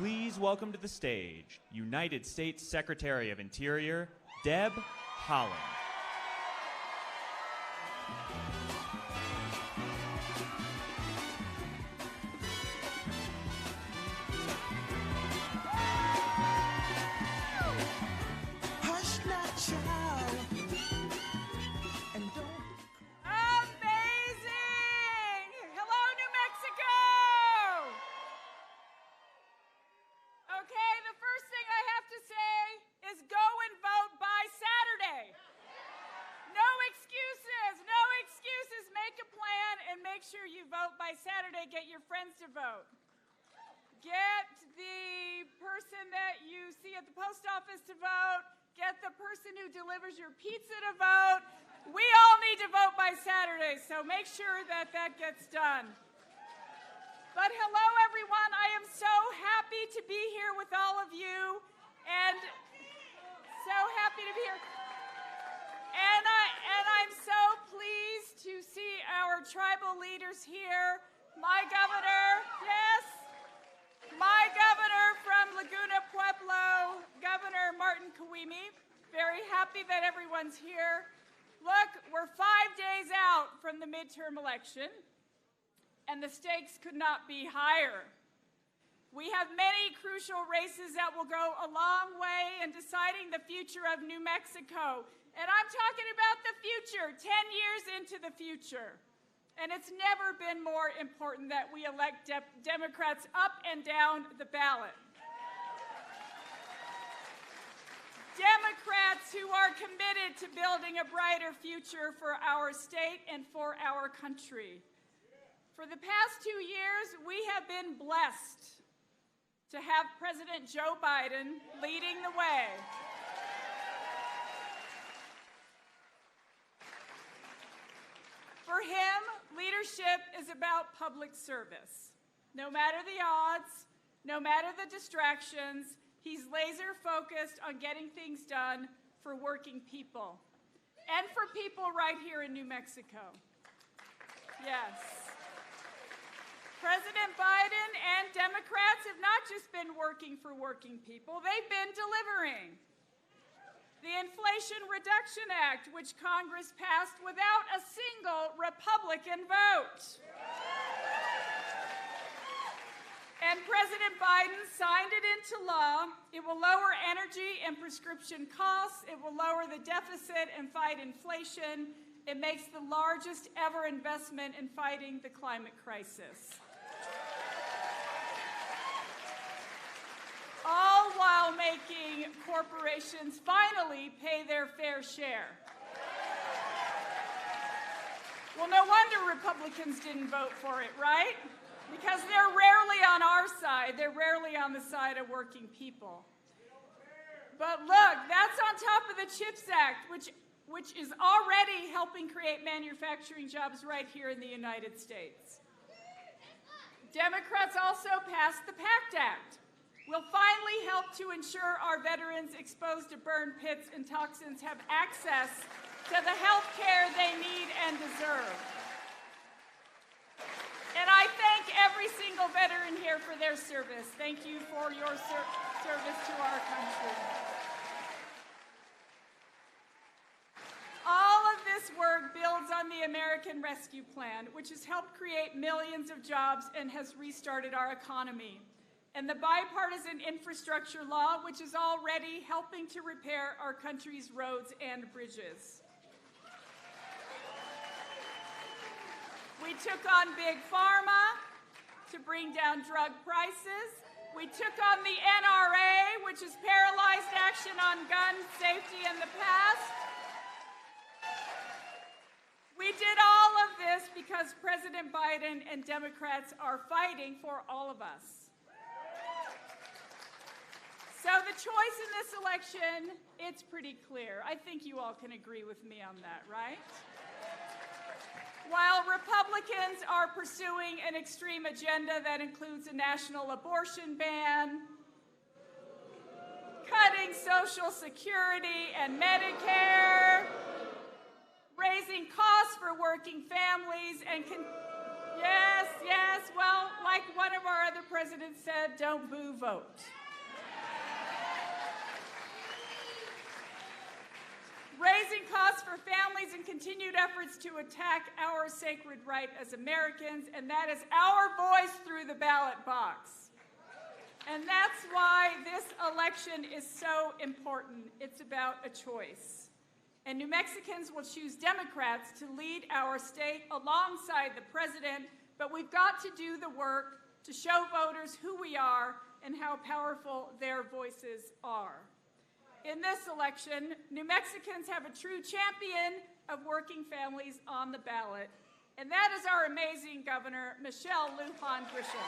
please welcome to the stage United States Secretary of Interior, Deb Haaland. Sure you vote by Saturday. Get your friends to vote. Get the person that you see at the post office to vote. Get the person who delivers your pizza to vote. We all need to vote by Saturday, so make sure that that gets done. But hello, everyone. I am so happy to be here with all of you, and so happy to be here. And I'm so pleased to see our tribal leaders here. My governor, yes, my governor from Laguna Pueblo, Governor Martin Kawimi. Very happy that everyone's here. Look, we're 5 days out from the midterm election, and the stakes could not be higher. We have many crucial races that will go a long way in deciding the future of New Mexico. And I'm talking about the future, 10 years into the future. And it's never been more important that we elect Democrats up and down the ballot. Democrats who are committed to building a brighter future for our state and for our country. For the past 2 years, we have been blessed to have President Joe Biden leading the way. For him, leadership is about public service. No matter the odds, no matter the distractions, he's laser focused on getting things done for working people and for people right here in New Mexico. Yes. President Biden and Democrats have not just been working for working people, they've been delivering. The Inflation Reduction Act, which Congress passed without a single Republican vote. And President Biden signed it into law. It will lower energy and prescription costs. It will lower the deficit and fight inflation. It makes the largest ever investment in fighting the climate crisis. All while making corporations finally pay their fair share. Well, no wonder Republicans didn't vote for it, right? Because they're rarely on our side. They're rarely on the side of working people. But look, that's on top of the CHIPS Act, which is already helping create manufacturing jobs right here in the United States. Democrats also passed the PACT Act. Will finally help to ensure our veterans exposed to burn pits and toxins have access to the health care they need and deserve. And I thank every single veteran here for their service. Thank you for your service to our country. All of this work builds on the American Rescue Plan, which has helped create millions of jobs and has restarted our economy. And the bipartisan infrastructure law, which is already helping to repair our country's roads and bridges. We took on Big Pharma to bring down drug prices. We took on the NRA, which has paralyzed action on gun safety in the past. We did all of this because President Biden and Democrats are fighting for all of us. So the choice in this election, it's pretty clear. I think you all can agree with me on that, right? While Republicans are pursuing an extreme agenda that includes a national abortion ban, cutting Social Security and Medicare, raising costs for working families, and yes, well, like one of our other president said, don't boo, vote. Raising costs for families and continued efforts to attack our sacred right as Americans, and that is our voice through the ballot box. And that's why this election is so important. It's about a choice. And New Mexicans will choose Democrats to lead our state alongside the president, but we've got to do the work to show voters who we are and how powerful their voices are. In this election, New Mexicans have a true champion of working families on the ballot, and that is our amazing Governor, Michelle Lujan Grisham.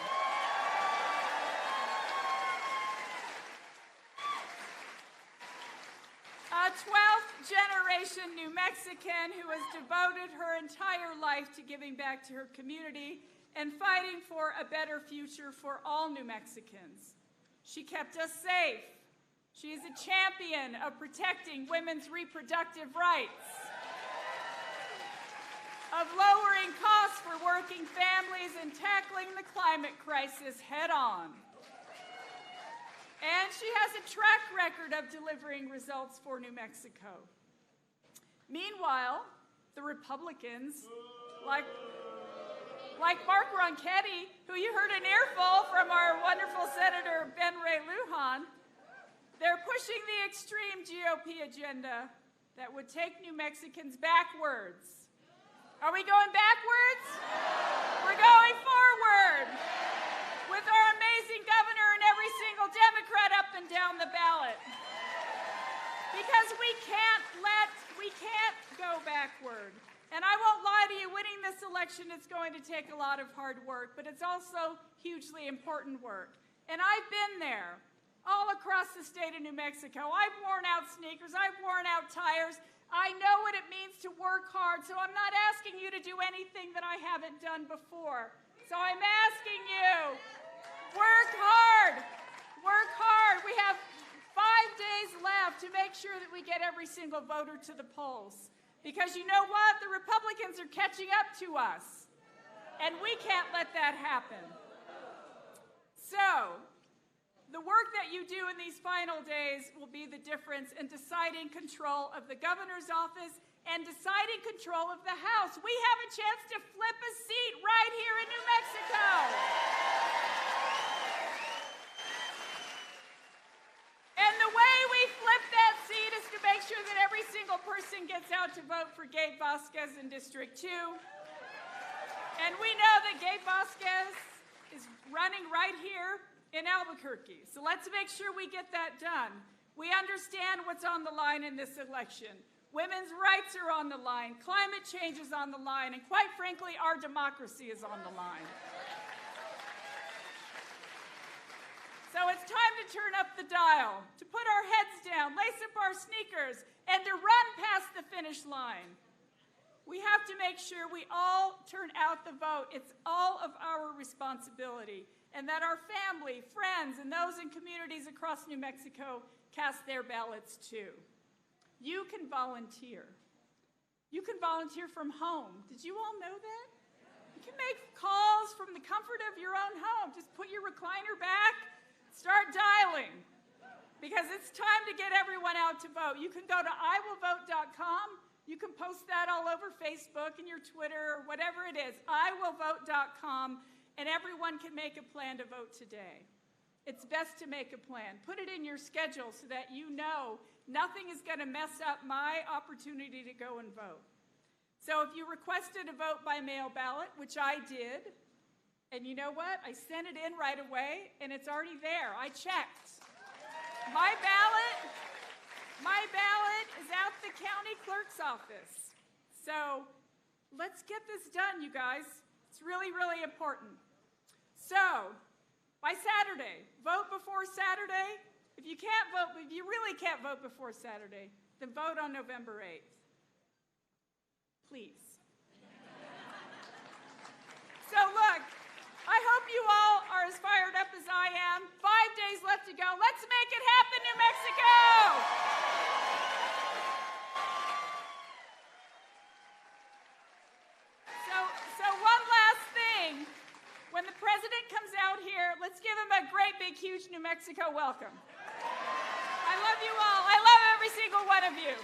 A 12th generation New Mexican who has devoted her entire life to giving back to her community and fighting for a better future for all New Mexicans. She kept us safe. She is a champion of protecting women's reproductive rights, of lowering costs for working families and tackling the climate crisis head on. And she has a track record of delivering results for New Mexico. Meanwhile, the Republicans, like Mark Ronchetti, who you heard an earful from our wonderful Senator Ben Ray Lujan, they're pushing the extreme GOP agenda that would take New Mexicans backwards. Are we going backwards? We're going forward with our amazing governor and every single Democrat up and down the ballot. Because we can't go backward. And I won't lie to you, winning this election is going to take a lot of hard work, but it's also hugely important work. And I've been there. All across the state of New Mexico. I've worn out sneakers, I've worn out tires. I know what it means to work hard, so I'm not asking you to do anything that I haven't done before. So I'm asking you, work hard, work hard. We have 5 days left to make sure that we get every single voter to the polls. Because you know what? The Republicans are catching up to us, and we can't let that happen. So, the work that you do in these final days will be the difference in deciding control of the governor's office and deciding control of the House. We have a chance to flip a seat right here in New Mexico. And the way we flip that seat is to make sure that every single person gets out to vote for Gabe Vasquez in District 2. And we know that Gabe Vasquez is running right here in Albuquerque. So let's make sure we get that done. We understand what's on the line in this election. Women's rights are on the line, climate change is on the line, and quite frankly, our democracy is on the line. So it's time to turn up the dial, to put our heads down, lace up our sneakers, and to run past the finish line. We have to make sure we all turn out the vote. It's all of our responsibility. And that our family, friends, and those in communities across New Mexico cast their ballots too. You can volunteer. You can volunteer from home. Did you all know that? You can make calls from the comfort of your own home. Just put your recliner back, start dialing, because it's time to get everyone out to vote. You can go to iwillvote.com. You can post that all over Facebook and your Twitter or whatever it is, iwillvote.com. And everyone can make a plan to vote today. It's best to make a plan. Put it in your schedule so that you know nothing is going to mess up my opportunity to go and vote. So if you requested a vote by mail ballot, which I did, and you know what? I sent it in right away, and it's already there. I checked. My ballot is at the county clerk's office. So let's get this done, you guys. It's really, really important. So, by Saturday, vote before Saturday. If you really can't vote before Saturday, then vote on November 8th. Please. So look, I hope you all are as fired up as I am. 5 days left to go. Let's make it happen, New Mexico! So one last thing. When the president comes out here, let's big, huge New Mexico welcome. I love you all. I love every single one of you.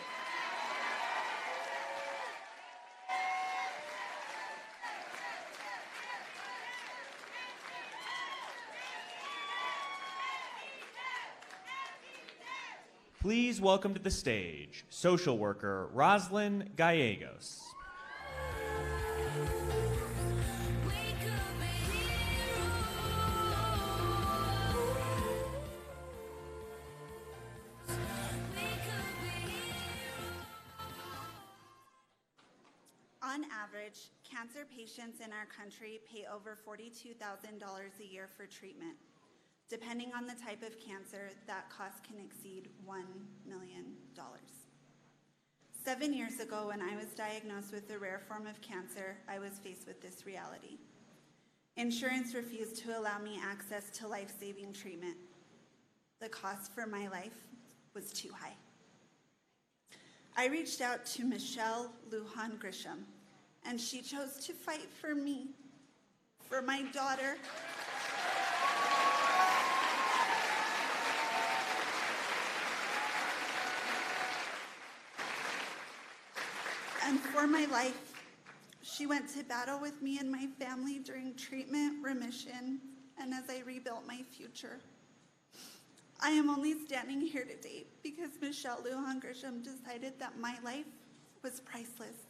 Please welcome to the stage social worker Roslyn Gallegos. On average, cancer patients in our country pay over $42,000 a year for treatment. Depending on the type of cancer, that cost can exceed $1 million. 7 years ago, when I was diagnosed with a rare form of cancer, I was faced with this reality. Insurance refused to allow me access to life-saving treatment. The cost for my life was too high. I reached out to Michelle Lujan Grisham, and she chose to fight for me, for my daughter, and for my life. She went to battle with me and my family during treatment, remission, and as I rebuilt my future. I am only standing here today because Michelle Lujan Grisham decided that my life was priceless.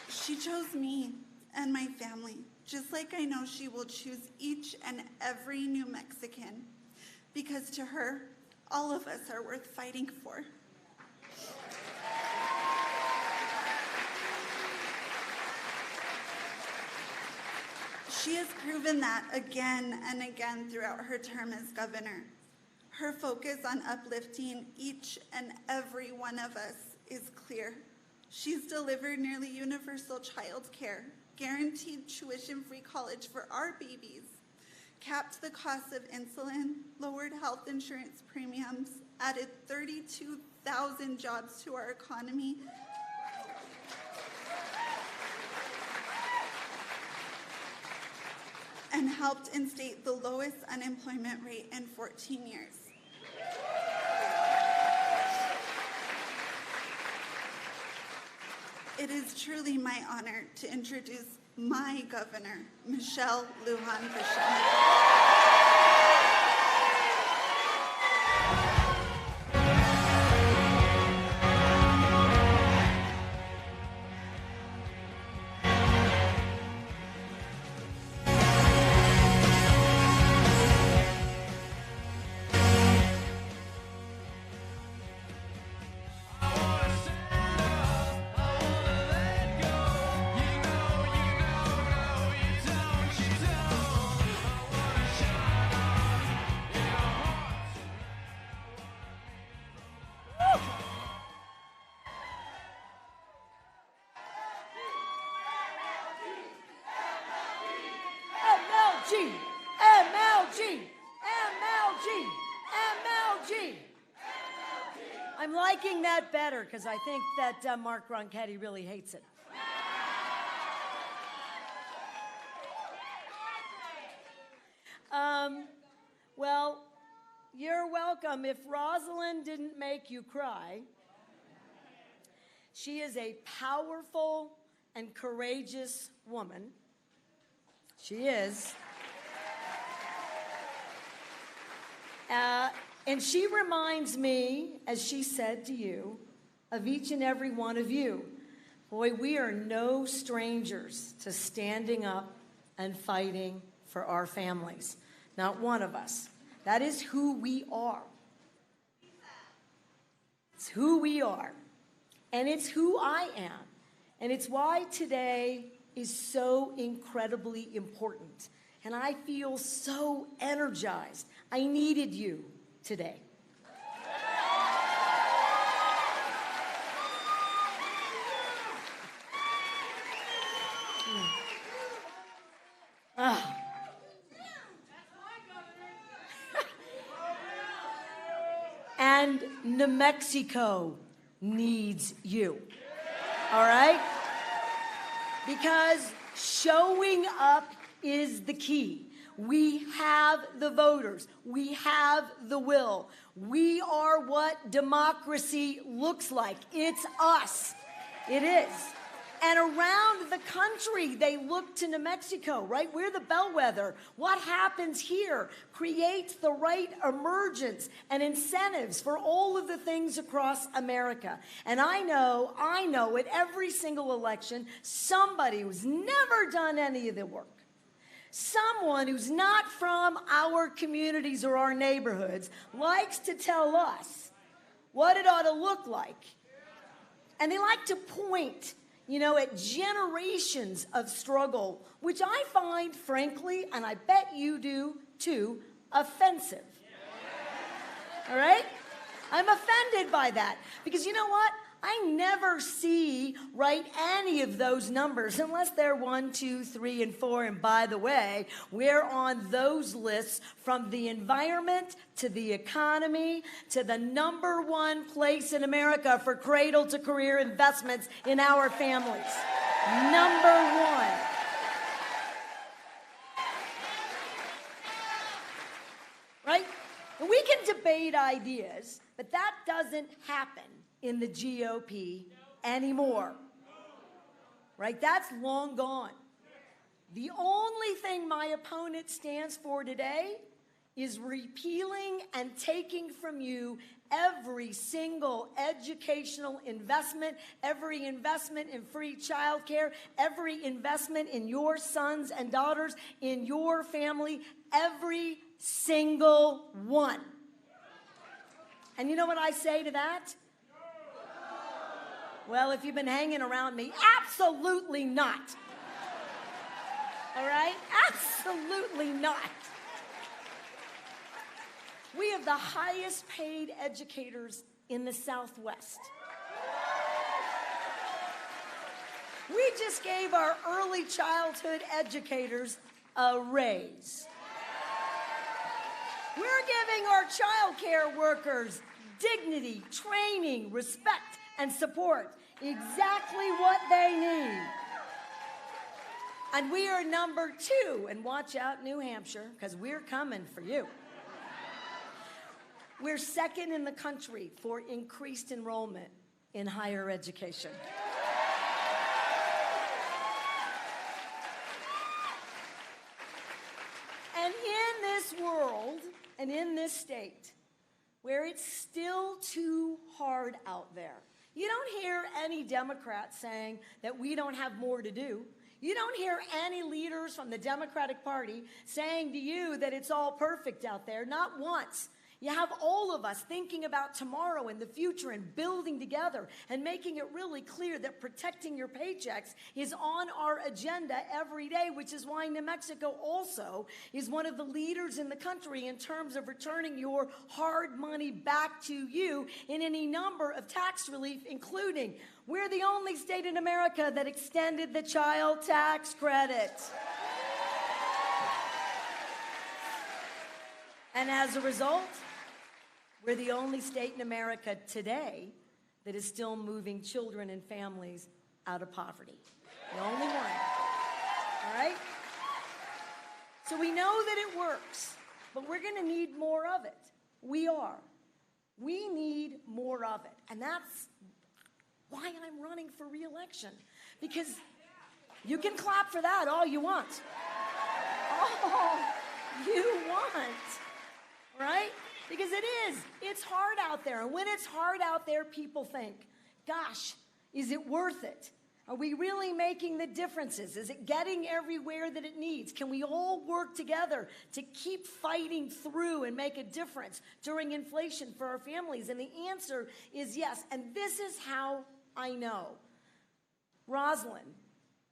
She chose me and my family, just like I know she will choose each and every New Mexican, because to her, all of us are worth fighting for. She has proven that again and again throughout her term as governor. Her focus on uplifting each and every one of us is clear. She's delivered nearly universal child care, guaranteed tuition-free college for our babies, capped the cost of insulin, lowered health insurance premiums, added 32,000 jobs to our economy, and helped instate the lowest unemployment rate in 14 years. It is truly my honor to introduce my governor, Michelle Lujan Grisham. I'm liking that better because I think that Mark Ronchetti really hates it. Well, you're welcome. If Rosalind didn't make you cry, she is a powerful and courageous woman. She is. And she reminds me, as she said to you, of each and every one of you. Boy, we are no strangers to standing up and fighting for our families. Not one of us. That is who we are. It's who we are. And it's who I am. And it's why today is so incredibly important. And I feel so energized. I needed you today. And New Mexico needs you. all right? Because showing up is the key. We have the voters. We have the will. We are what democracy looks like. It's us. It is. And around the country, they look to New Mexico, right? We're the bellwether. What happens here creates the right emergence and incentives for all of the things across America. And I know at every single election, somebody who's never done any of the work, someone who's not from our communities or our neighborhoods, likes to tell us what it ought to look like. And they like to point at generations of struggle, which I find, frankly, and I bet you do too, offensive. All right? I'm offended by that. Because you know what? I never see, any of those numbers unless they're 1, 2, 3, and 4. And by the way, we're on those lists from the environment to the economy to the #1 place in America for cradle to career investments in our families. #1. Right? And we can debate ideas, but that doesn't happen in the GOP anymore. Right? That's long gone. The only thing my opponent stands for today is repealing and taking from you every single educational investment, every investment in free childcare, every investment in your sons and daughters, in your family, every single one. And you know what I say to that? Well, if you've been hanging around me, absolutely not. All right? Absolutely not. We have the highest paid educators in the Southwest. We just gave our early childhood educators a raise. We're giving our child care workers dignity, training, respect, and support. Exactly what they need. And we are #2. And watch out, New Hampshire, because we're coming for you. We're second in the country for increased enrollment in higher education. And in this world, and in this state, where it's still too hard out there, you don't hear any Democrats saying that we don't have more to do. You don't hear any leaders from the Democratic Party saying to you that it's all perfect out there, not once. You have all of us thinking about tomorrow and the future and building together and making it really clear that protecting your paychecks is on our agenda every day, which is why New Mexico also is one of the leaders in the country in terms of returning your hard money back to you in any number of tax relief, including we're the only state in America that extended the child tax credit. And as a result, we're the only state in America today that is still moving children and families out of poverty. The only one. All right? So we know that it works, but we're going to need more of it. We are. We need more of it. And that's why I'm running for re-election. Because you can clap for that all you want. All you want. Right? Because it is. It's hard out there. And when it's hard out there, people think, gosh, is it worth it? Are we really making the differences? Is it getting everywhere that it needs? Can we all work together to keep fighting through and make a difference during inflation for our families? And the answer is yes. And this is how I know. Rosalind,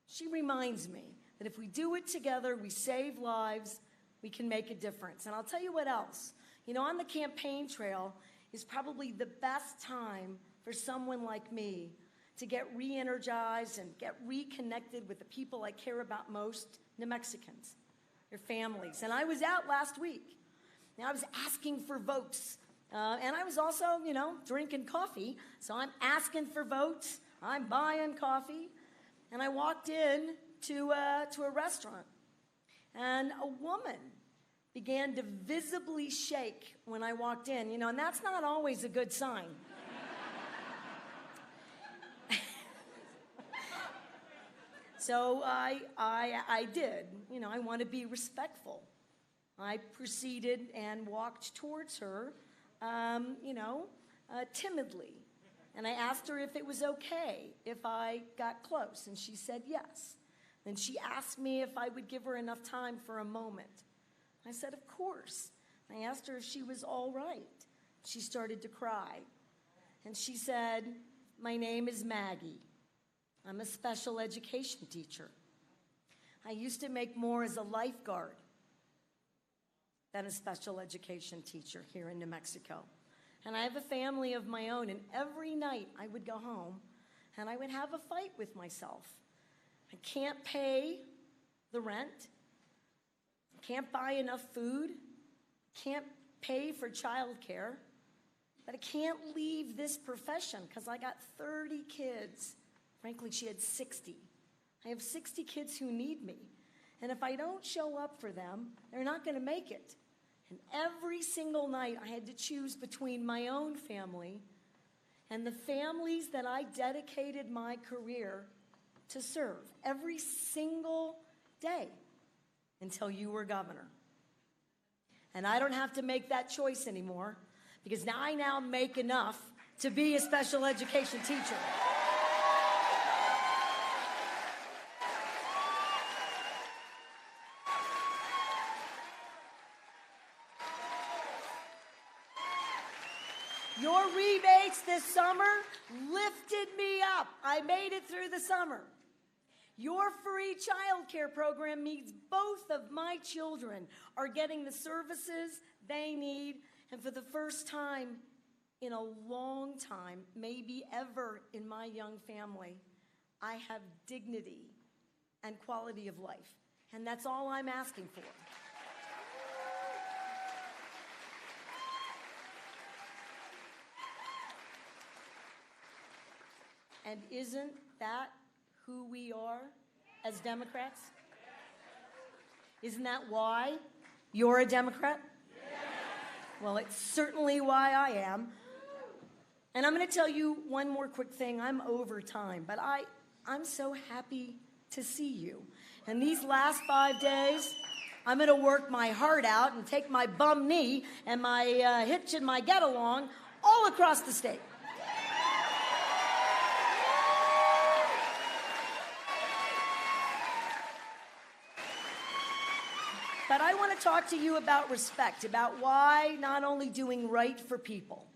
she reminds me that if we do it together, we save lives, we can make a difference. And I'll tell you what else. You know, on the campaign trail is probably the best time for someone like me to get re-energized and get reconnected with the people I care about most, New Mexicans, their families. And I was out last week. Now, I was asking for votes. And I was also, drinking coffee. So I'm asking for votes. I'm buying coffee, and I walked in to a restaurant, and a woman began to visibly shake when I walked in, and that's not always a good sign. So I did, I want to be respectful. I proceeded and walked towards her, timidly. And I asked her if it was okay if I got close, and she said yes. Then she asked me if I would give her enough time for a moment. I said, of course. I asked her if she was all right. She started to cry. And she said, my name is Maggie. I'm a special education teacher. I used to make more as a lifeguard than a special education teacher here in New Mexico. And I have a family of my own, and every night I would go home and I would have a fight with myself. I can't pay the rent, can't buy enough food, can't pay for childcare, but I can't leave this profession because I got 30 kids. Frankly, she had 60. I have 60 kids who need me. And if I don't show up for them, they're not going to make it. And every single night I had to choose between my own family and the families that I dedicated my career to serve every single day until you were governor. And I don't have to make that choice anymore because now I make enough to be a special education teacher. Your rebates this summer lifted me up. I made it through the summer. Your free child care program means both of my children are getting the services they need, and for the first time in a long time, maybe ever in my young family, I have dignity and quality of life, and that's all I'm asking for. And isn't that who we are as Democrats? Isn't that why you're a Democrat? Well, it's certainly why I am. And I'm going to tell you one more quick thing. I'm over time, but I'm so happy to see you. And these last 5 days, I'm going to work my heart out and take my bum knee and my hitch and my get-along all across the state. But I want to talk to you about respect, about why not only doing right for people,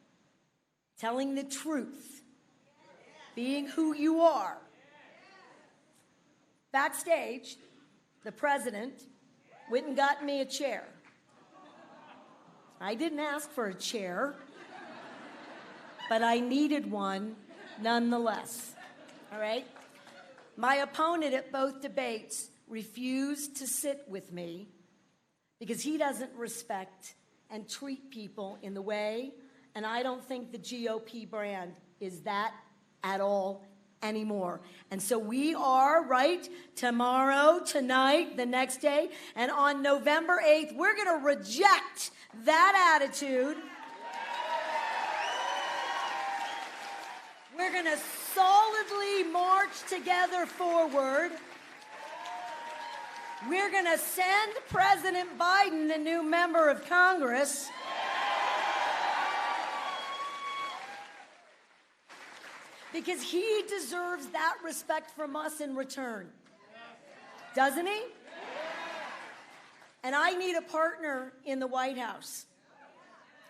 telling the truth, being who you are. Backstage, the president went and got me a chair. I didn't ask for a chair, but I needed one nonetheless. All right? My opponent at both debates refused to sit with me because he doesn't respect and treat people in the way, and I don't think the GOP brand is that at all anymore. And so we are, right, tomorrow, tonight, the next day, and on November 8th, we're going to reject that attitude. We're going to solidly march together forward. We're going to send President Biden a new member of Congress. Because he deserves that respect from us in return. Doesn't he? And I need a partner in the White House.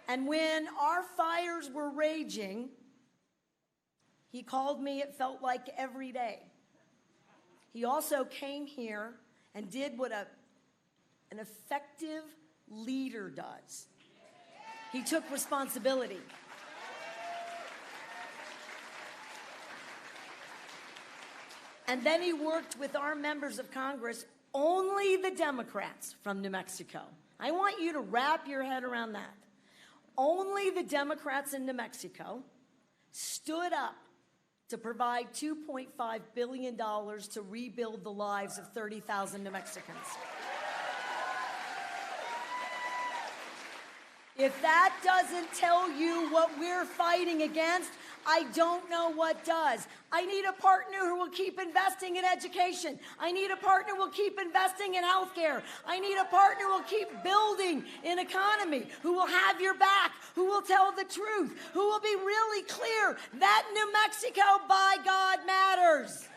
And when our fires were raging, he called me, it felt like every day. He also came here and did what an effective leader does. He took responsibility. And then he worked with our members of Congress, only the Democrats from New Mexico. I want you to wrap your head around that. Only the Democrats in New Mexico stood up to provide $2.5 billion to rebuild the lives of 30,000 New Mexicans. If that doesn't tell you what we're fighting against, I don't know what does. I need a partner who will keep investing in education. I need a partner who will keep investing in healthcare. I need a partner who will keep building an economy, who will have your back, who will tell the truth, who will be really clear that New Mexico, by God, matters.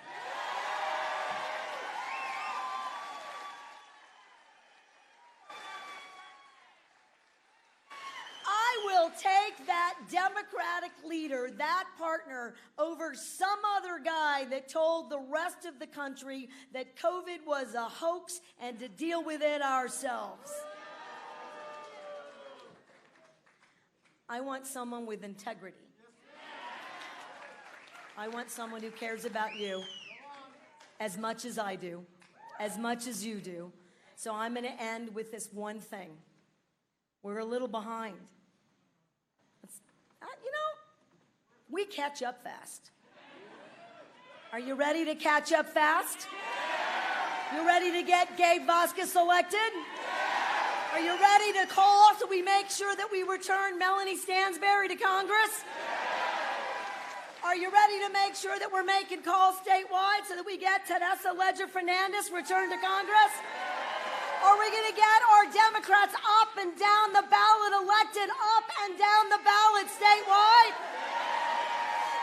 Take that Democratic leader, that partner, over some other guy that told the rest of the country that COVID was a hoax and to deal with it ourselves. I want someone with integrity. I want someone who cares about you as much as I do, as much as you do. So I'm going to end with this one thing. We're a little behind. We catch up fast. Are you ready to catch up fast? You ready to get Gabe Vasquez elected? Are you ready to call so we make sure that we return Melanie Stansberry to Congress? Are you ready to make sure that we're making calls statewide so that we get Teresa Leger Fernandez returned to Congress? Are we going to get our Democrats up and down the ballot elected, up and down the ballot statewide?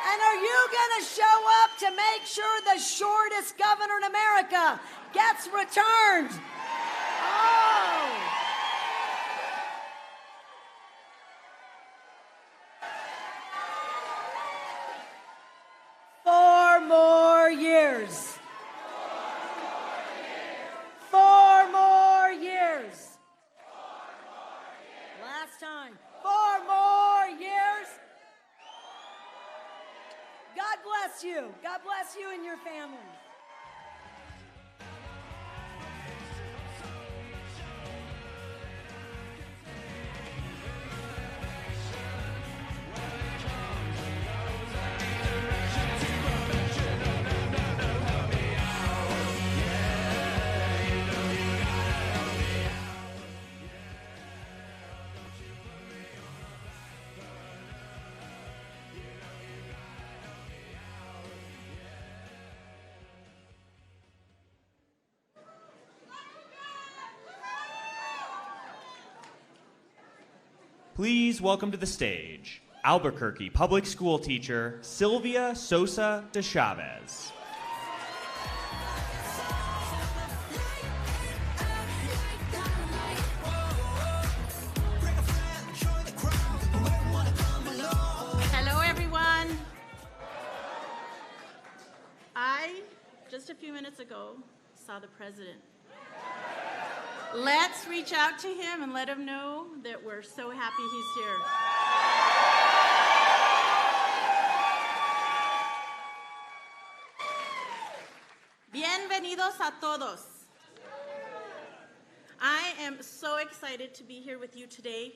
And are you going to show up to make sure the shortest governor in America gets returned? Oh! 4 more years. 4 more years. Last time. 4 more years. God bless you. God bless you and your family. Please welcome to the stage Albuquerque public school teacher Sylvia Sosa de Chavez. Hello, everyone. I, just a few minutes ago, saw the president. Let's reach out to him and let him know that we're so happy he's here. Bienvenidos a todos. I am so excited to be here with you today.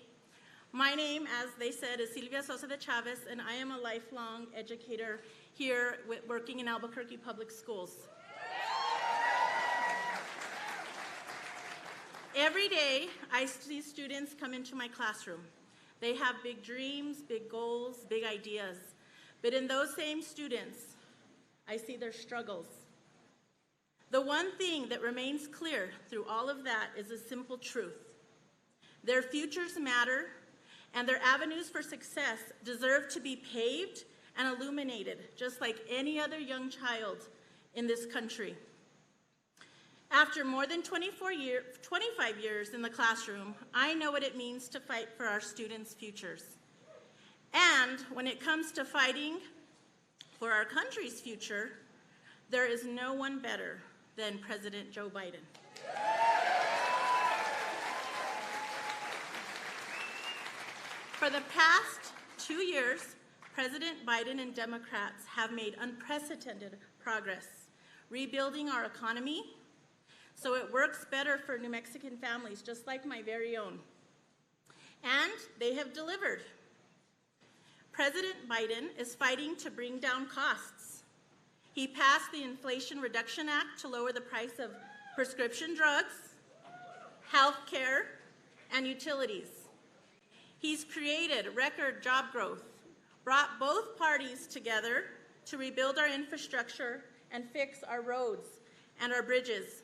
My name, as they said, is Sylvia Sosa de Chavez, and I am a lifelong educator here working in Albuquerque Public Schools. Every day, I see students come into my classroom. They have big dreams, big goals, big ideas. But in those same students, I see their struggles. The one thing that remains clear through all of that is a simple truth. Their futures matter, and their avenues for success deserve to be paved and illuminated, just like any other young child in this country. After more than 25 years in the classroom, I know what it means to fight for our students' futures. And when it comes to fighting for our country's future, there is no one better than President Joe Biden. For the past 2 years, President Biden and Democrats have made unprecedented progress, rebuilding our economy, so it works better for New Mexican families, just like my very own. And they have delivered. President Biden is fighting to bring down costs. He passed the Inflation Reduction Act to lower the price of prescription drugs, health care, and utilities. He's created record job growth, brought both parties together to rebuild our infrastructure and fix our roads and our bridges.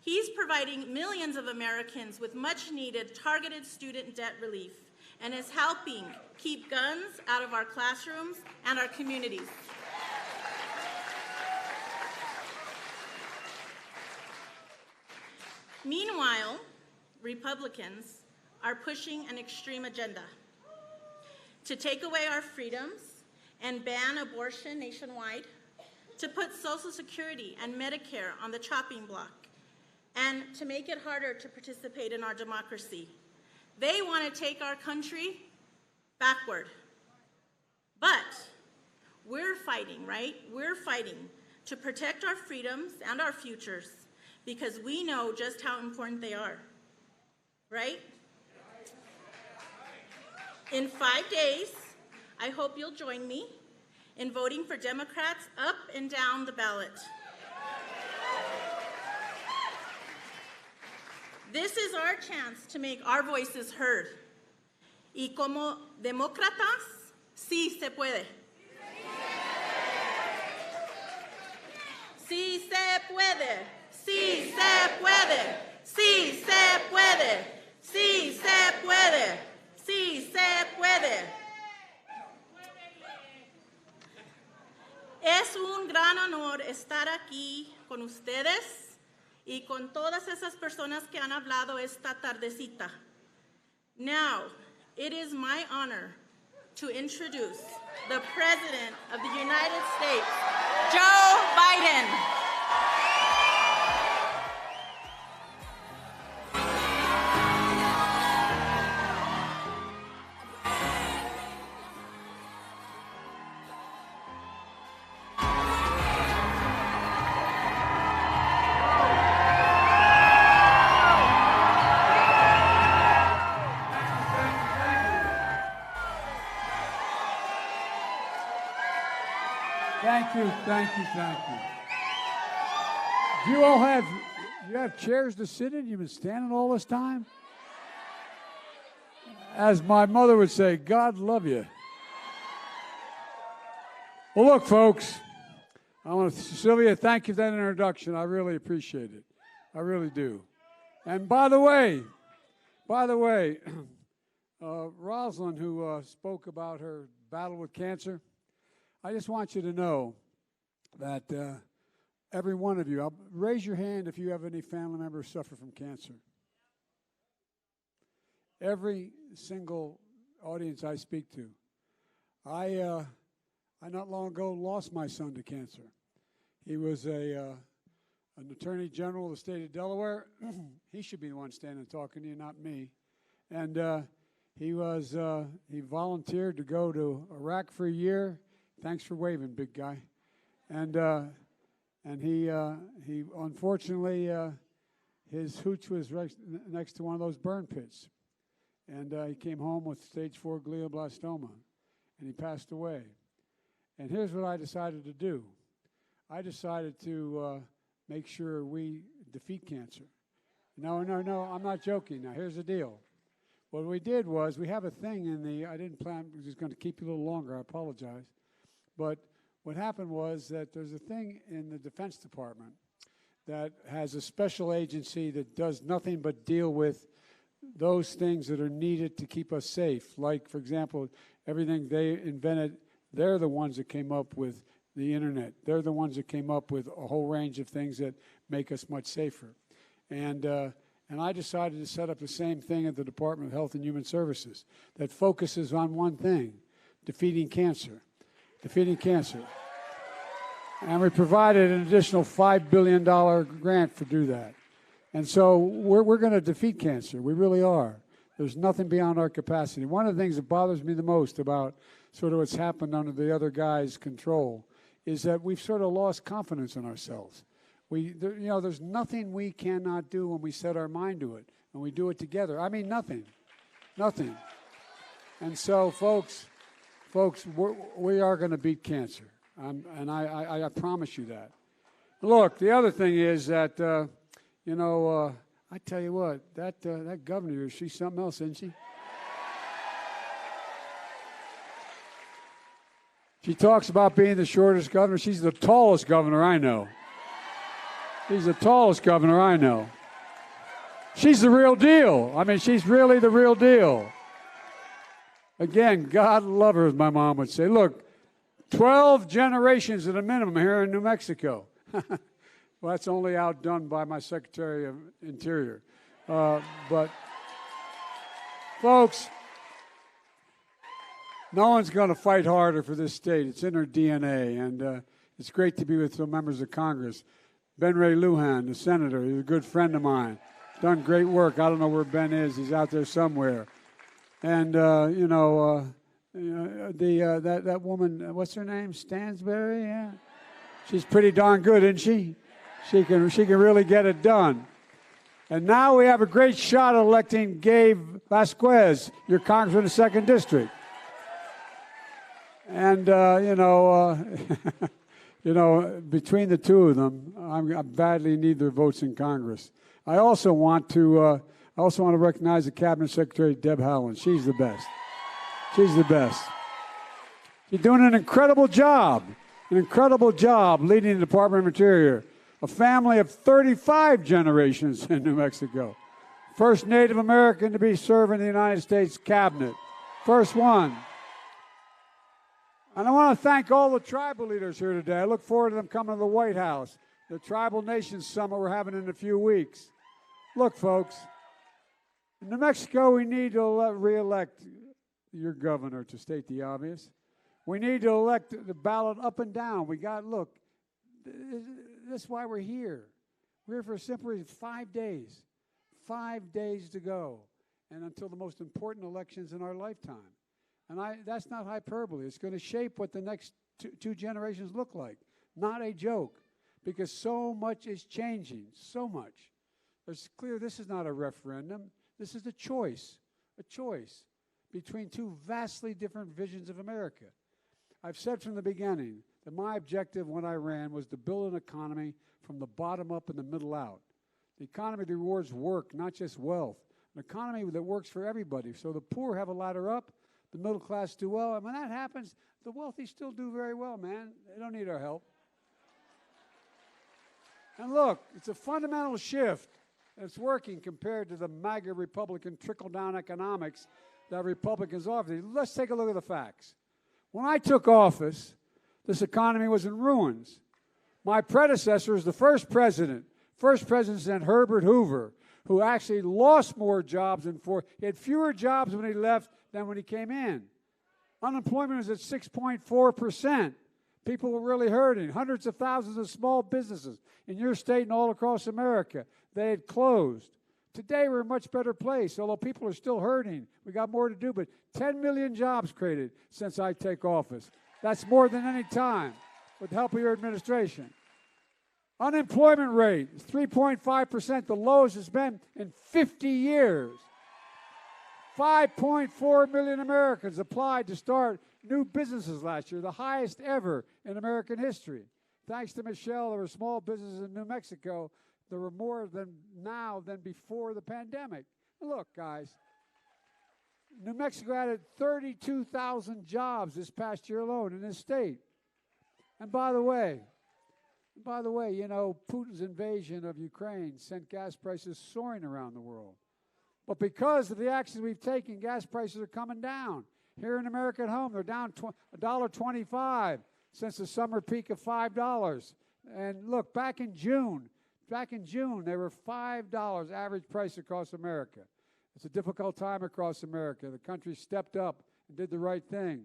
He's providing millions of Americans with much-needed targeted student debt relief and is helping keep guns out of our classrooms and our communities. Meanwhile, Republicans are pushing an extreme agenda to take away our freedoms and ban abortion nationwide, to put Social Security and Medicare on the chopping block, and to make it harder to participate in our democracy. They want to take our country backward. But we're fighting, right? We're fighting to protect our freedoms and our futures because we know just how important they are, right? In 5 days, I hope you'll join me in voting for Democrats up and down the ballot. This is our chance to make our voices heard. Y como demócratas, sí se puede. Sí se puede. Sí se puede. Sí se puede. Sí se puede. Sí se puede. Es un gran honor estar aquí con ustedes y con todas esas personas que han hablado esta tardecita. Now, it is my honor to introduce the President of the United States, Joe Biden. Thank you. Do you all have chairs to sit in? You've been standing all this time? As my mother would say, God love you. Well, look, folks, Sylvia, thank you for that introduction. I really appreciate it. I really do. And by the way, Rosalind, who spoke about her battle with cancer, I just want you to know that every one of you, raise your hand if you have any family members suffer from cancer. Every single audience I speak to. I not long ago lost my son to cancer. He was an attorney general of the state of Delaware. He should be the one standing talking to you, not me. And he volunteered to go to Iraq for a year. Thanks for waving, big guy. And he unfortunately his hooch was right next to one of those burn pits, and he came home with stage 4 glioblastoma, and he passed away. And here's what I decided to do. I decided to make sure we defeat cancer. No, I'm not joking. Now here's the deal. What we did was we have a thing in the. I didn't plan. I was just going to keep you a little longer. I apologize. But what happened was that there's a thing in the Defense Department that has a special agency that does nothing but deal with those things that are needed to keep us safe. Like, for example, everything they invented, they're the ones that came up with the internet. They're the ones that came up with a whole range of things that make us much safer. And I decided to set up the same thing at the Department of Health and Human Services that focuses on one thing, defeating cancer. And we provided an additional $5 billion grant to do that. And so we're going to defeat cancer. We really are. There's nothing beyond our capacity. One of the things that bothers me the most about sort of what's happened under the other guy's control is that we've sort of lost confidence in ourselves. There's nothing we cannot do when we set our mind to it, and we do it together. I mean, nothing. And so, folks, Folks, we are going to beat cancer, and I promise you that. Look, the other thing is that, I tell you what, that governor, she's something else, isn't she? She talks about being the shortest governor. She's the tallest governor I know. She's the tallest governor I know. She's the real deal. I mean, she's really the real deal. Again, God love her, as my mom would say. Look, 12 generations at a minimum here in New Mexico. Well, that's only outdone by my Secretary of Interior. But, folks, no one's going to fight harder for this state. It's in her DNA, and it's great to be with some members of Congress. Ben Ray Lujan, the senator, he's a good friend of mine. Done great work. I don't know where Ben is. He's out there somewhere. And, that woman, what's her name? Stansberry? Yeah. She's pretty darn good, isn't she? She can really get it done. And now we have a great shot at electing Gabe Vasquez, your congressman in the 2nd District. And, between the two of them, I badly need their votes in Congress. I also want to recognize the Cabinet Secretary, Deb Haaland. She's the best. She's the best. She's doing an incredible job leading the Department of Interior. A family of 35 generations in New Mexico. First Native American to be serving the United States Cabinet. First one. And I want to thank all the tribal leaders here today. I look forward to them coming to the White House, the Tribal Nations Summit we're having in a few weeks. Look, folks, in New Mexico, we need to re-elect your governor, to state the obvious. We need to elect the ballot up and down. That's why we're here. We're here for simply 5 days. 5 days to go, and until the most important elections in our lifetime. And that's not hyperbole. It's going to shape what the next two generations look like. Not a joke, because so much is changing, so much. It's clear this is not a referendum. This is a choice between two vastly different visions of America. I've said from the beginning that my objective when I ran was to build an economy from the bottom up and the middle out. The economy that rewards work, not just wealth. An economy that works for everybody. So the poor have a ladder up, the middle class do well. And when that happens, the wealthy still do very well, man. They don't need our help. And look, it's a fundamental shift. It's working compared to the MAGA Republican trickle-down economics that Republicans offer. Let's take a look at the facts. When I took office, this economy was in ruins. My predecessor was the first president Herbert Hoover, who actually lost more jobs he had fewer jobs when he left than when he came in. Unemployment was at 6.4%. People were really hurting. Hundreds of thousands of small businesses in your state and all across America, they had closed. Today, we're in a much better place, although people are still hurting. We got more to do, but 10 million jobs created since I take office. That's more than any time with the help of your administration. Unemployment rate is 3.5%, the lowest it's been in 50 years. 5.4 million Americans applied to start new businesses last year, the highest ever in American history. Thanks to Michelle, there were small businesses in New Mexico. There were more than now than before the pandemic. Look, guys, New Mexico added 32,000 jobs this past year alone in this state. And by the way, Putin's invasion of Ukraine sent gas prices soaring around the world. But because of the actions we've taken, gas prices are coming down. Here in America at home, they're down $1.25 since the summer peak of $5. And look, back in June, they were $5 average price across America. It's a difficult time across America. The country stepped up and did the right thing,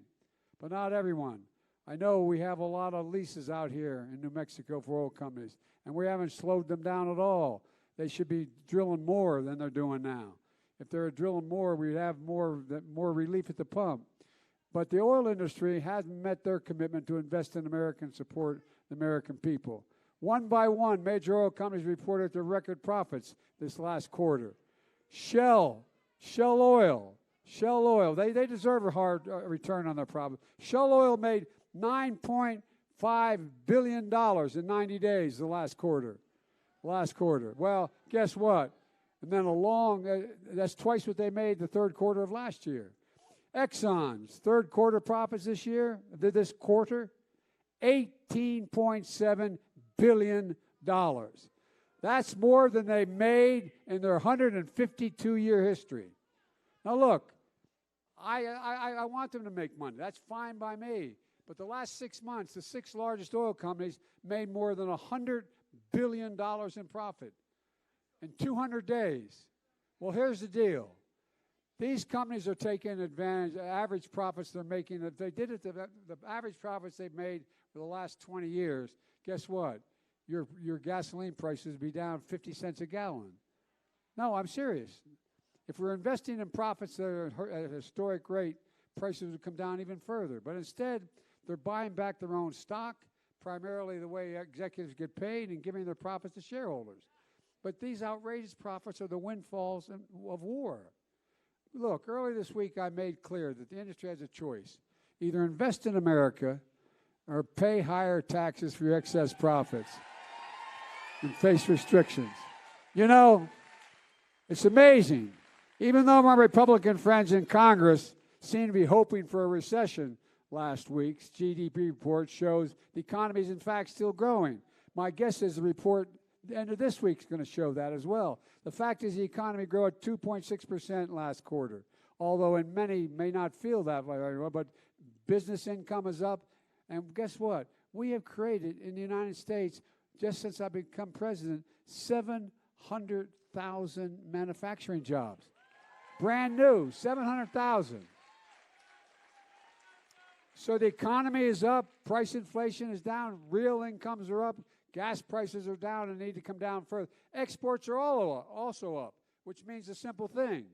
but not everyone. I know we have a lot of leases out here in New Mexico for oil companies, and we haven't slowed them down at all. They should be drilling more than they're doing now. If they were drilling more, we'd have more relief at the pump. But the oil industry hasn't met their commitment to invest in America and support the American people. One by one, major oil companies reported their record profits this last quarter. Shell Oil, Shell Oil, they deserve a hard return on their profit. Shell Oil made $9.5 billion in 90 days the last quarter. Well, guess what? And then that's twice what they made the third quarter of last year. Exxon's third quarter profits this quarter, $18.7 billion. That's more than they made in their 152-year history. Now look, I want them to make money. That's fine by me. But the last 6 months, the 6 largest oil companies made more than $100 billion in profit in 200 days. Well, here's the deal. These companies are taking advantage of average profits they're making. If they did it, the average profits they've made for the last 20 years, guess what? Your gasoline prices would be down 50 cents a gallon. No, I'm serious. If we're investing in profits that are at a historic rate, prices would come down even further. But instead, they're buying back their own stock, primarily the way executives get paid, and giving their profits to shareholders. But these outrageous profits are the windfalls of war. Look, earlier this week I made clear that the industry has a choice. Either invest in America or pay higher taxes for your excess profits and face restrictions. You know, it's amazing. Even though my Republican friends in Congress seem to be hoping for a recession, last week's GDP report shows the economy is in fact still growing. My guess is the report the end of this week is going to show that as well. The fact is the economy grew at 2.6% last quarter, although in many may not feel that way, but business income is up. And guess what? We have created in the United States, just since I've become president, 700,000 manufacturing jobs. Brand new, 700,000. So the economy is up, price inflation is down, real incomes are up, gas prices are down and need to come down further. Exports are also up, which means a simple thing.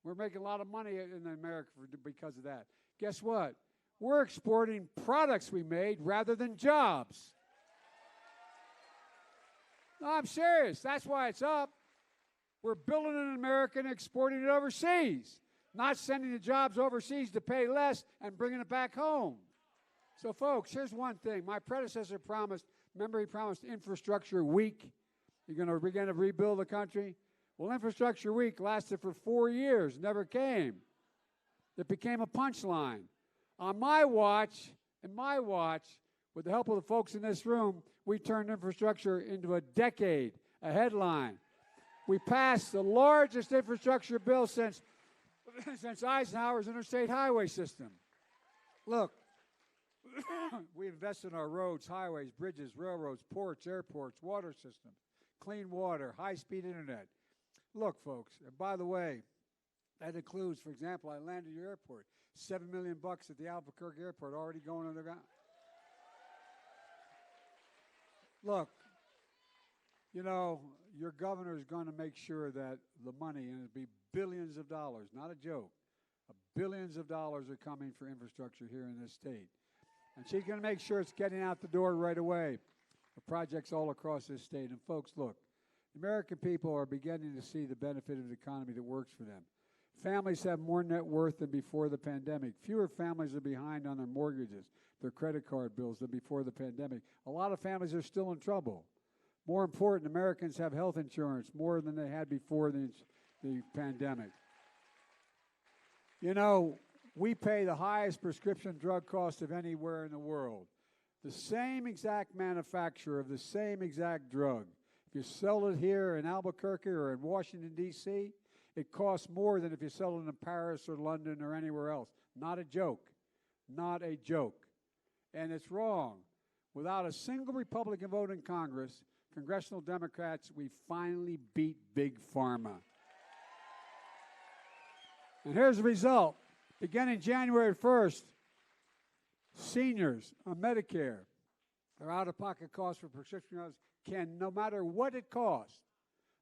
We're making a lot of money in America because of that. Guess what? We're exporting products we made rather than jobs. No, I'm serious. That's why it's up. We're building it in America and exporting it overseas, not sending the jobs overseas to pay less and bringing it back home. So, folks, here's one thing. My predecessor promised, remember he promised Infrastructure Week. We're going to rebuild the country. Well, Infrastructure Week lasted for 4 years, never came. It became a punchline. On my watch, with the help of the folks in this room, we turned infrastructure into a decade, a headline. We passed the largest infrastructure bill since Eisenhower's interstate highway system. Look, we invested in our roads, highways, bridges, railroads, ports, airports, water systems, clean water, high-speed internet. Look, folks, and by the way, that includes, for example, I landed at your airport, $7 million at the Albuquerque airport already going underground. Look, you know, your governor is going to make sure that the money, and it'll be billions of dollars, not a joke, billions of dollars are coming for infrastructure here in this state. And she's going to make sure it's getting out the door right away. The projects all across this state. And folks, look, the American people are beginning to see the benefit of the economy that works for them. Families have more net worth than before the pandemic. Fewer families are behind on their mortgages, their credit card bills than before the pandemic. A lot of families are still in trouble. More important, Americans have health insurance more than they had before the pandemic. You know, we pay the highest prescription drug cost of anywhere in the world. The same exact manufacturer of the same exact drug. If you sell it here in Albuquerque or in Washington, D.C., it costs more than if you sell it in Paris or London or anywhere else. Not a joke. Not a joke. And it's wrong. Without a single Republican vote in Congress, congressional Democrats, we finally beat Big Pharma. And here's the result. Beginning January 1st, seniors on Medicare, their out-of-pocket costs for prescription drugs can, no matter what it costs,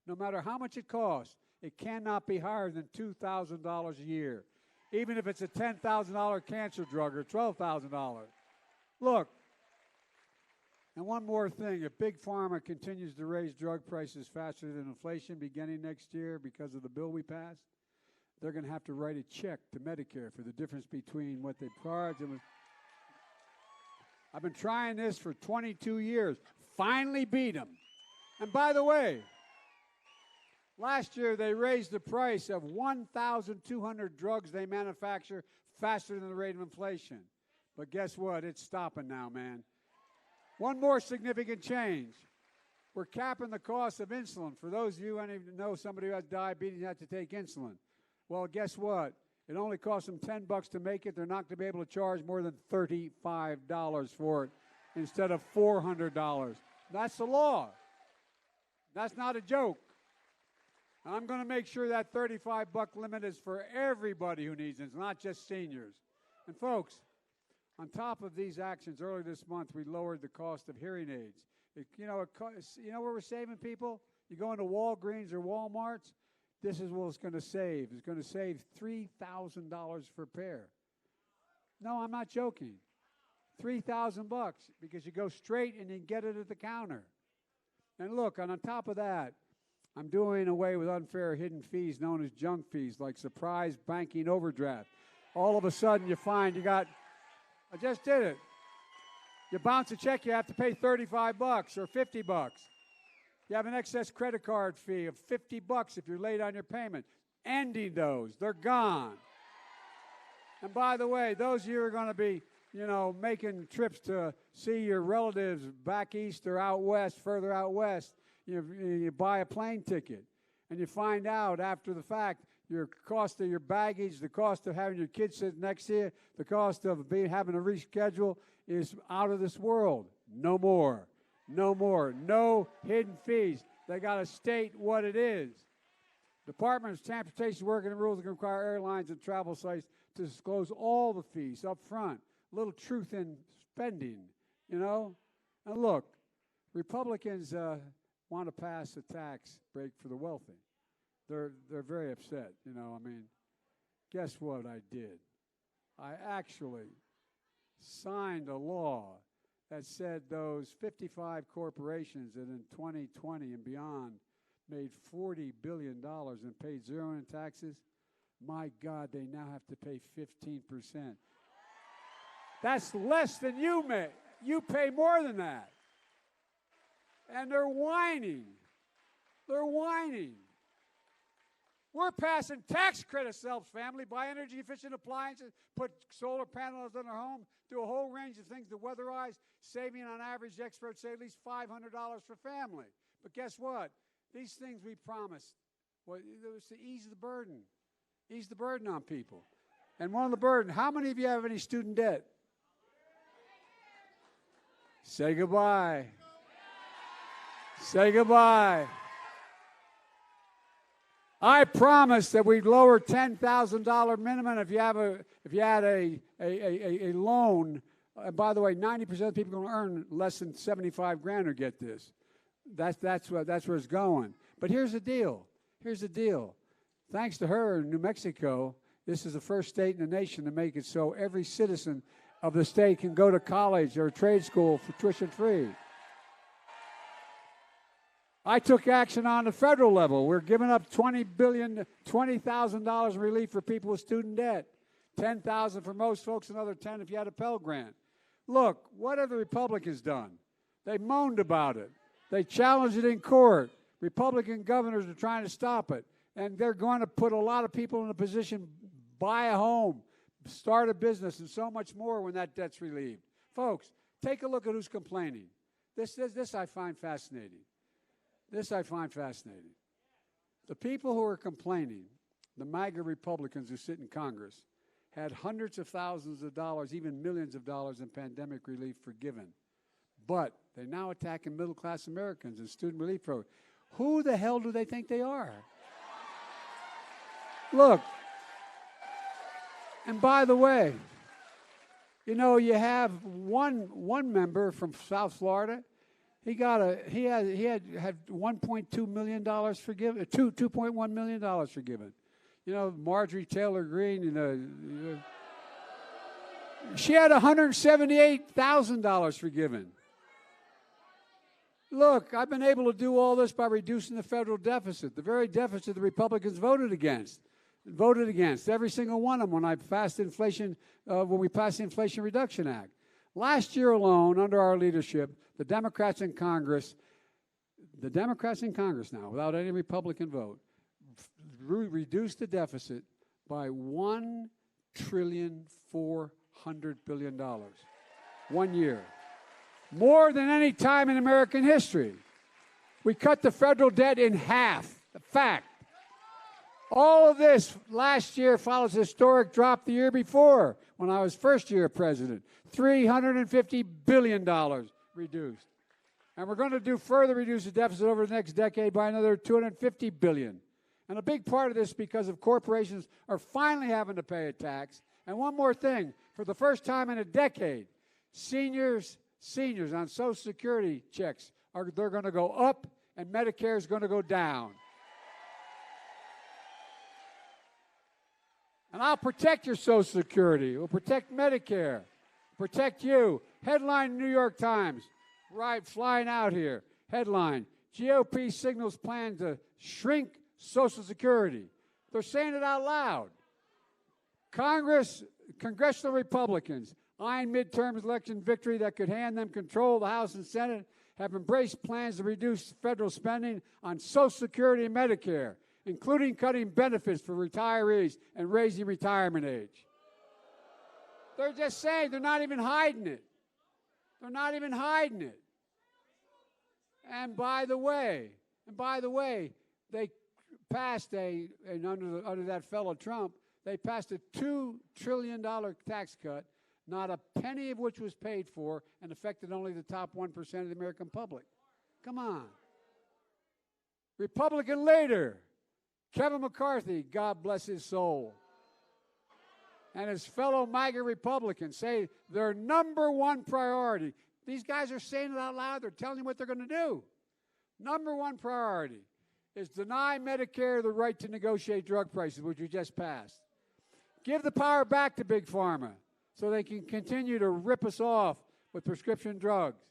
no matter how much it costs, it cannot be higher than $2,000 a year, even if it's a $10,000 cancer drug or $12,000. Look, and one more thing, if Big Pharma continues to raise drug prices faster than inflation beginning next year because of the bill we passed, they're going to have to write a check to Medicare for the difference between what they charge and what. I've been trying this for 22 years. Finally beat them. And by the way, last year they raised the price of 1,200 drugs they manufacture faster than the rate of inflation. But guess what? It's stopping now, man. One more significant change. We're capping the cost of insulin. For those of you who know somebody who has diabetes and has to take insulin. Well, guess what? It only costs them $10 to make it. They're not going to be able to charge more than $35 for it instead of $400. That's the law. That's not a joke. I'm going to make sure that $35 limit is for everybody who needs it, it's not just seniors. And folks, on top of these actions, earlier this month, we lowered the cost of hearing aids. You know where we're saving people? You go into Walgreens or Walmart's, this is what it's going to save. It's going to save $3,000 for a pair. No, I'm not joking. $3,000 because you go straight and you get it at the counter. And look, and on top of that, I'm doing away with unfair hidden fees known as junk fees, like surprise banking overdraft. All of a sudden you find you got, I just did it. You bounce a check, you have to pay $35 or $50. You have an excess credit card fee of $50 if you're late on your payment. Ending those, they're gone. And by the way, those of you who are going to be, making trips to see your relatives back east or out west, further out west, you buy a plane ticket, and you find out after the fact your cost of your baggage, the cost of having your kids sit next to you, the cost of having to reschedule is out of this world. No more. No more. No hidden fees. They got to state what it is. Department of Transportation working rules that require airlines and travel sites to disclose all the fees up front. A little truth in spending, And look, Republicans want to pass a tax break for the wealthy. They're very upset, Guess what I did? I actually signed a law that said those 55 corporations that in 2020 and beyond made $40 billion and paid zero in taxes, my God, they now have to pay 15%. That's less than you make. You pay more than that. And they're whining. They're whining. We're passing tax credits, family, buy energy-efficient appliances, put solar panels on their home, do a whole range of things to weatherize, saving on average, experts say at least $500 for family. But guess what? These things we promised, it was to ease the burden on people. And one of the burden, how many of you have any student debt? Say goodbye. Say goodbye. I promised that we'd lower $10,000 minimum if you had a loan. And by the way, 90% of people are going to earn less than $75,000 to get this. That's where it's going. But here's the deal. Thanks to her in New Mexico, this is the first state in the nation to make it so every citizen of the state can go to college or trade school for tuition free. I took action on the federal level. We're giving up $20,000 relief for people with student debt, $10,000 for most folks, another $10,000 if you had a Pell Grant. Look, what have the Republicans done? They moaned about it. They challenged it in court. Republican governors are trying to stop it, and they're going to put a lot of people in a position, buy a home, start a business, and so much more when that debt's relieved. Folks, take a look at who's complaining. This I find fascinating. The people who are complaining, the MAGA Republicans who sit in Congress, had hundreds of thousands of dollars, even millions of dollars in pandemic relief forgiven. But they're now attacking middle-class Americans and student relief programs. Who the hell do they think they are? Look, and by the way, you have one member from South Florida. He had $1.2 million forgiven, $2.1 million forgiven. Marjorie Taylor Greene, she had $178,000 forgiven. Look, I've been able to do all this by reducing the federal deficit, the very deficit the Republicans voted against. voted against every single one of them when we passed the Inflation Reduction Act. Last year alone, under our leadership, the Democrats in Congress now, without any Republican vote, reduced the deficit by $1,400,000,000,000. 1 year. More than any time in American history. We cut the federal debt in half. A fact. All of this last year follows a historic drop the year before when I was first year president. $350 billion reduced. And we're going to further reduce the deficit over the next decade by another $250 billion. And a big part of this is because of corporations are finally having to pay a tax. And one more thing, for the first time in a decade, seniors on Social Security checks, they're going to go up and Medicare is going to go down. And I'll protect your Social Security. We'll protect Medicare. Protect you. Headline New York Times. Right, flying out here. Headline, GOP signals plan to shrink Social Security. They're saying it out loud. Congressional Republicans, eyeing midterm election victory that could hand them control of the House and Senate, have embraced plans to reduce federal spending on Social Security and Medicare, including cutting benefits for retirees and raising retirement age. They're just saying, they're not even hiding it. They're not even hiding it. And by the way, they passed under that fellow Trump, they passed a $2 trillion tax cut, not a penny of which was paid for, and affected only the top 1% of the American public. Come on. Republican leader, Kevin McCarthy, God bless his soul, and his fellow MAGA Republicans say their number one priority, these guys are saying it out loud, they're telling you what they're going to do. Number one priority is deny Medicare the right to negotiate drug prices, which we just passed. Give the power back to Big Pharma so they can continue to rip us off with prescription drugs.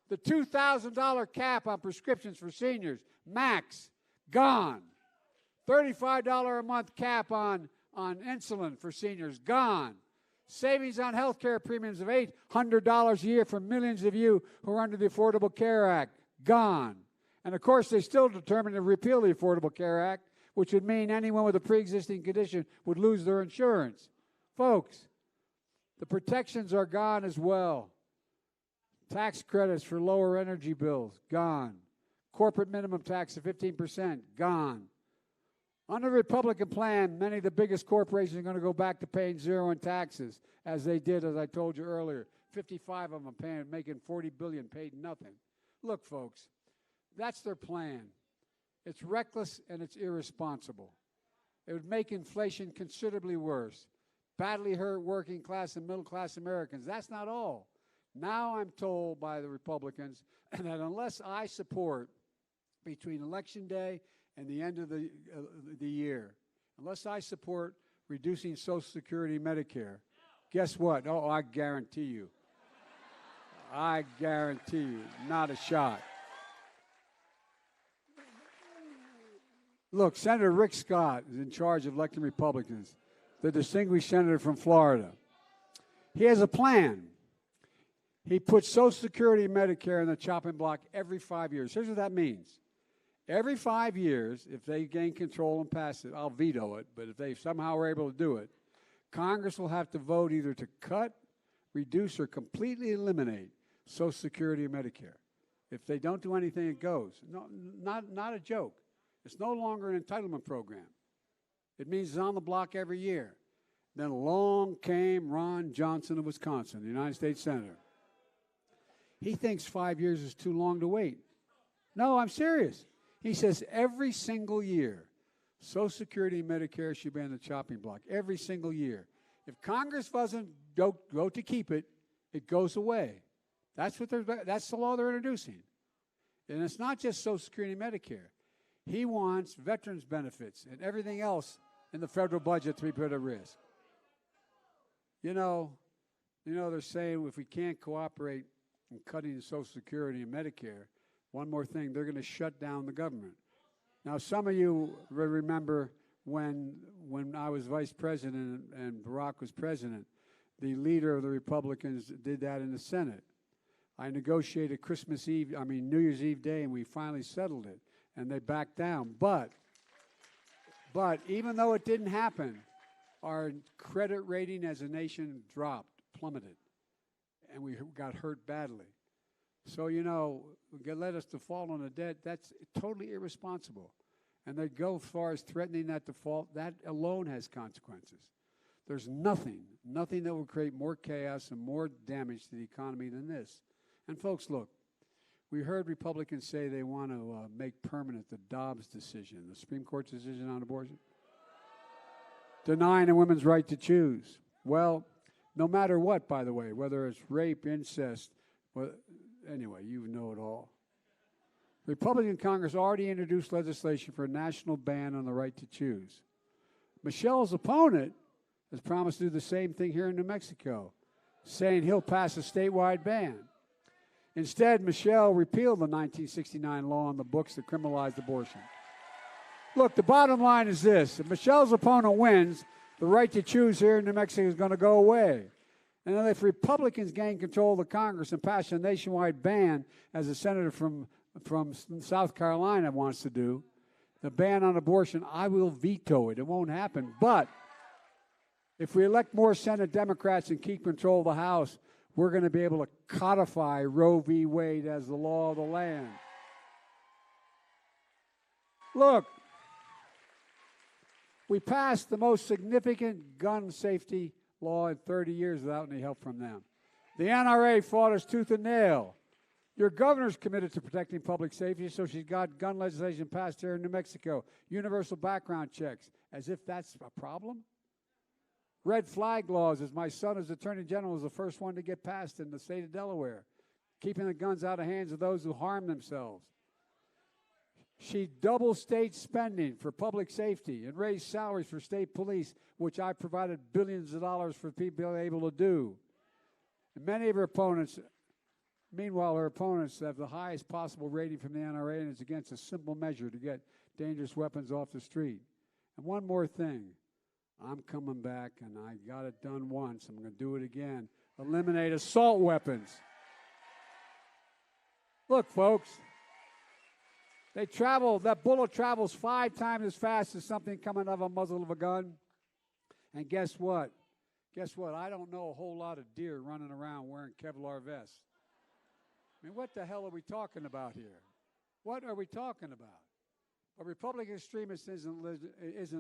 The $2,000 cap on prescriptions for seniors, max, gone. $35 a month cap on insulin for seniors, gone. Savings on health care premiums of $800 a year for millions of you who are under the Affordable Care Act, gone. And of course, they still determined to repeal the Affordable Care Act, which would mean anyone with a pre-existing condition would lose their insurance. Folks, the protections are gone as well. Tax credits for lower energy bills, gone. Corporate minimum tax of 15%, gone. Under the Republican plan, many of the biggest corporations are going to go back to paying zero in taxes, as they did, as I told you earlier. 55 of them making $40 billion, paid nothing. Look, folks, that's their plan. It's reckless and it's irresponsible. It would make inflation considerably worse. Badly hurt working class and middle class Americans. That's not all. Now I'm told by the Republicans that unless I support between Election Day and the end of the year, unless I support reducing Social Security and Medicare, guess what? Oh, I guarantee you. I guarantee you, not a shot. Look, Senator Rick Scott is in charge of electing Republicans, the distinguished senator from Florida. He has a plan. He puts Social Security and Medicare in the chopping block every 5 years. Here's what that means. Every 5 years, if they gain control and pass it, I'll veto it, but if they somehow are able to do it, Congress will have to vote either to cut, reduce, or completely eliminate Social Security and Medicare. If they don't do anything, it goes. No, not a joke. It's no longer an entitlement program. It means it's on the block every year. Then along came Ron Johnson of Wisconsin, the United States Senator. He thinks 5 years is too long to wait. No, I'm serious. He says every single year, Social Security and Medicare should be on the chopping block, every single year. If Congress doesn't vote to keep it, it goes away. That's the law they're introducing. And it's not just Social Security and Medicare. He wants veterans benefits and everything else in the federal budget to be put at risk. You know, they're saying if we can't cooperate in cutting Social Security and Medicare, one more thing, they're going to shut down the government. Now, some of you remember when I was vice president and Barack was president. The leader of the Republicans did that in the Senate. I negotiated New Year's Eve day, and we finally settled it, and they backed down. But even though it didn't happen, our credit rating as a nation plummeted, and we got hurt badly. So, let us default on the debt. That's totally irresponsible. And they go as far as threatening that default. That alone has consequences. There's nothing that will create more chaos and more damage to the economy than this. And folks, look, we heard Republicans say they want to make permanent the Dobbs decision, the Supreme Court's decision on abortion, denying a woman's right to choose. Well, no matter what, by the way, whether it's rape, incest, anyway, you know it all. The Republican Congress already introduced legislation for a national ban on the right to choose. Michelle's opponent has promised to do the same thing here in New Mexico, saying he'll pass a statewide ban. Instead, Michelle repealed the 1969 law on the books that criminalized abortion. Look, the bottom line is this. If Michelle's opponent wins, the right to choose here in New Mexico is going to go away. And if Republicans gain control of the Congress and pass a nationwide ban, as a senator from South Carolina wants to do, the ban on abortion, I will veto it. It won't happen. But if we elect more Senate Democrats and keep control of the House, we're going to be able to codify Roe v. Wade as the law of the land. Look, we passed the most significant gun safety law in 30 years without any help from them. The NRA fought us tooth and nail. Your governor's committed to protecting public safety, so she's got gun legislation passed here in New Mexico, universal background checks, as if that's a problem. Red flag laws, as my son as Attorney General was the first one to get passed in the state of Delaware, keeping the guns out of the hands of those who harm themselves. She doubled state spending for public safety and raised salaries for state police, which I provided billions of dollars for people able to do. And many of her opponents, meanwhile, her opponents have the highest possible rating from the NRA, and it's against a simple measure to get dangerous weapons off the street. And one more thing. I'm coming back, and I got it done once. I'm going to do it again. Eliminate assault weapons. Look, folks, that bullet travels 5 times as fast as something coming out of a muzzle of a gun. And guess what? I don't know a whole lot of deer running around wearing Kevlar vests. I mean, what the hell are we talking about here? What are we talking about? But Republican extremism is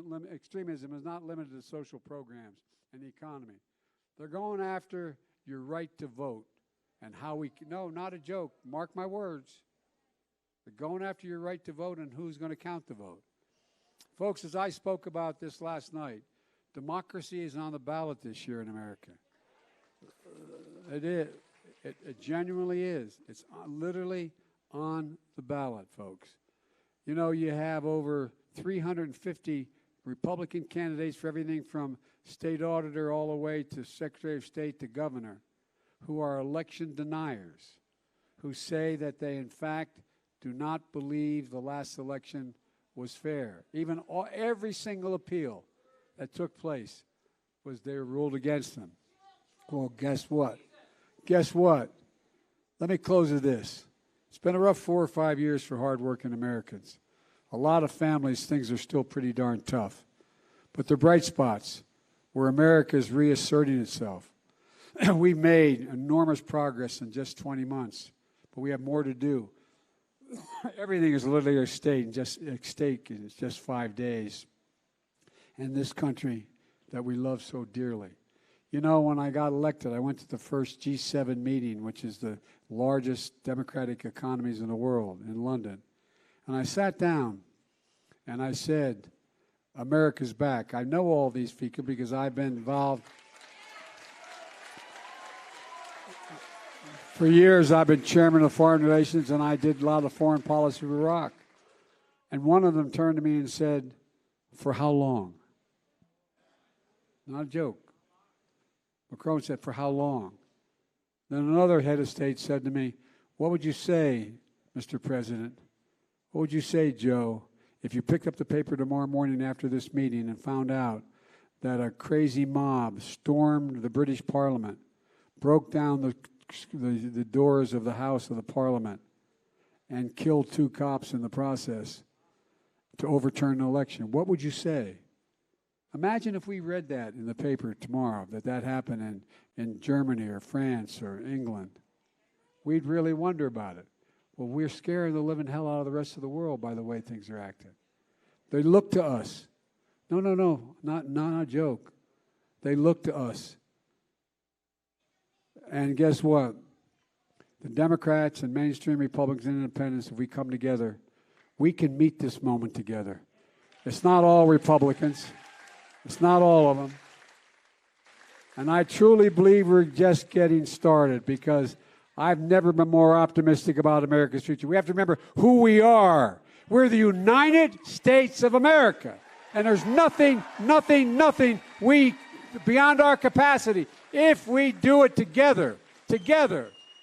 not limited to social programs and the economy. They're going after your right to vote and no, not a joke, mark my words. They're going after your right to vote and who's going to count the vote. Folks, as I spoke about this last night, democracy is on the ballot this year in America. It is. It genuinely is. It's literally on the ballot, folks. You have over 350 Republican candidates for everything from state auditor all the way to Secretary of State to governor who are election deniers, who say that they, in fact, do not believe the last election was fair. Every single appeal that took place they were ruled against them. Well, guess what? Let me close with this. It's been a rough 4 or 5 years for hardworking Americans. A lot of families, things are still pretty darn tough. But they're bright spots where America is reasserting itself. We've made enormous progress in just 20 months, but we have more to do. Everything is literally at stake in just 5 days. And this country that we love so dearly. When I got elected, I went to the first G7 meeting, which is the largest democratic economies in the world, in London. And I sat down and I said, America's back. I know all these people because I've been involved. For years, I've been chairman of foreign relations, and I did a lot of foreign policy with Iraq. And one of them turned to me and said, for how long? Not a joke. Macron said, for how long? Then another head of state said to me, what would you say, Mr. President? What would you say, Joe, if you picked up the paper tomorrow morning after this meeting and found out that a crazy mob stormed the British Parliament, broke down the doors of the House of the Parliament, and killed 2 cops in the process to overturn the election, what would you say? Imagine if we read that in the paper tomorrow, that happened in Germany or France or England. We'd really wonder about it. Well, we're scaring the living hell out of the rest of the world by the way things are acting. They look to us. No, not a joke. They look to us. And guess what? The Democrats and mainstream Republicans and independents, if we come together, we can meet this moment together. It's not all Republicans. It's not all of them. And I truly believe we're just getting started because I've never been more optimistic about America's future. We have to remember who we are. We're the United States of America. And there's nothing beyond our capacity if we do it together.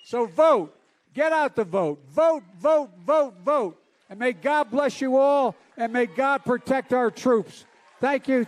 So vote. Get out the vote. Vote. And may God bless you all, and may God protect our troops. Thank you.